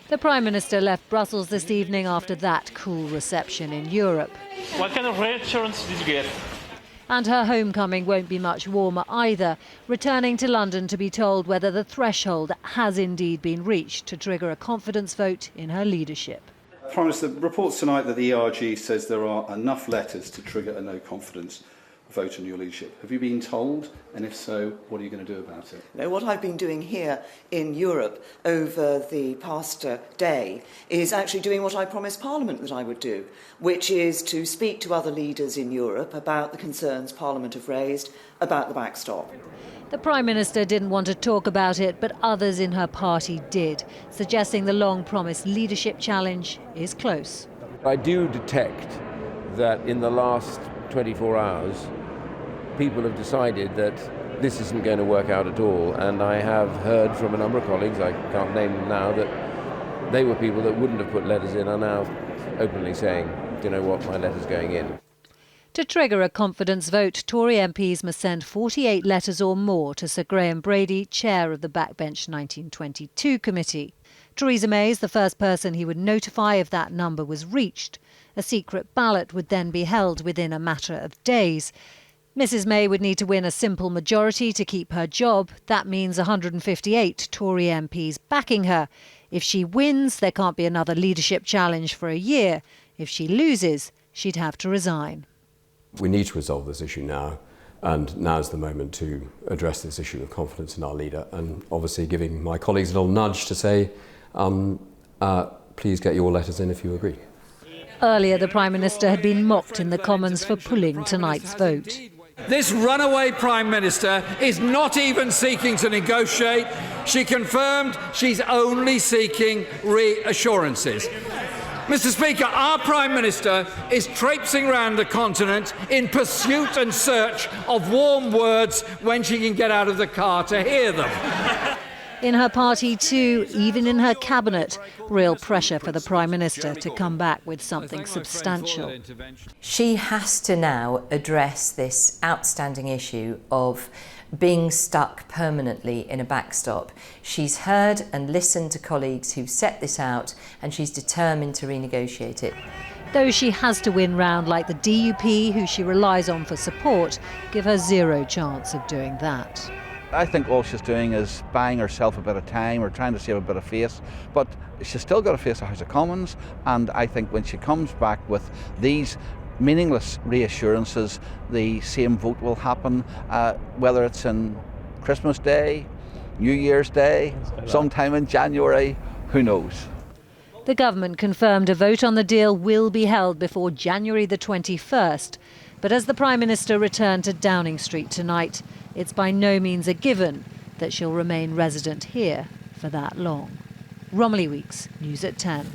The Prime Minister left Brussels this evening after that cool reception in Europe. What kind of reassurance did you get? And her homecoming won't be much warmer either, returning to London to be told whether the threshold has indeed been reached to trigger a confidence vote in her leadership. Prime Minister, reports tonight that the ERG says there are enough letters to trigger a no confidence vote on your leadership. Have you been told? And if so, what are you going to do about it? No, what I've been doing here in Europe over the past day is actually doing what I promised Parliament that I would do, which is to speak to other leaders in Europe about the concerns Parliament have raised about the backstop. The Prime Minister didn't want to talk about it, but others in her party did, suggesting the long-promised leadership challenge is close. I do detect that in the last 24 hours, people have decided that this isn't going to work out at all, and I have heard from a number of colleagues, I can't name them now, that they were people that wouldn't have put letters in are now openly saying, do you know what, my letter's going in. To trigger a confidence vote, Tory MPs must send 48 letters or more to Sir Graham Brady, chair of the Backbench 1922 committee. Theresa May is the first person he would notify if that number was reached. A secret ballot would then be held within a matter of days. Mrs May would need to win a simple majority to keep her job. That means 158 Tory MPs backing her. If she wins, there can't be another leadership challenge for a year. If she loses, she'd have to resign. We need to resolve this issue now, and now's the moment to address this issue of confidence in our leader, and obviously giving my colleagues a little nudge to say, please get your letters in if you agree. Earlier, the Prime Minister had been mocked in the Commons for pulling tonight's vote. This runaway Prime Minister is not even seeking to negotiate. She confirmed she's only seeking reassurances. Mr. Speaker, our Prime Minister is traipsing around the continent in pursuit and search of warm words when she can get out of the car to hear them. In her party too, even in her cabinet, real pressure for the Prime Minister to come back with something substantial. She has to now address this outstanding issue of being stuck permanently in a backstop. She's heard and listened to colleagues who've set this out, and she's determined to renegotiate it. Those she has to win round, like the DUP, who she relies on for support, give her zero chance of doing that. I think all she's doing is buying herself a bit of time or trying to save a bit of face, but she's still got to face the House of Commons, and I think when she comes back with these meaningless reassurances, the same vote will happen, whether it's in Christmas Day, New Year's Day, sometime in January, who knows. The government confirmed a vote on the deal will be held before January the 21st. But as the Prime Minister returned to Downing Street tonight, it's by no means a given that she'll remain resident here for that long. Romilly Weeks, News at 10.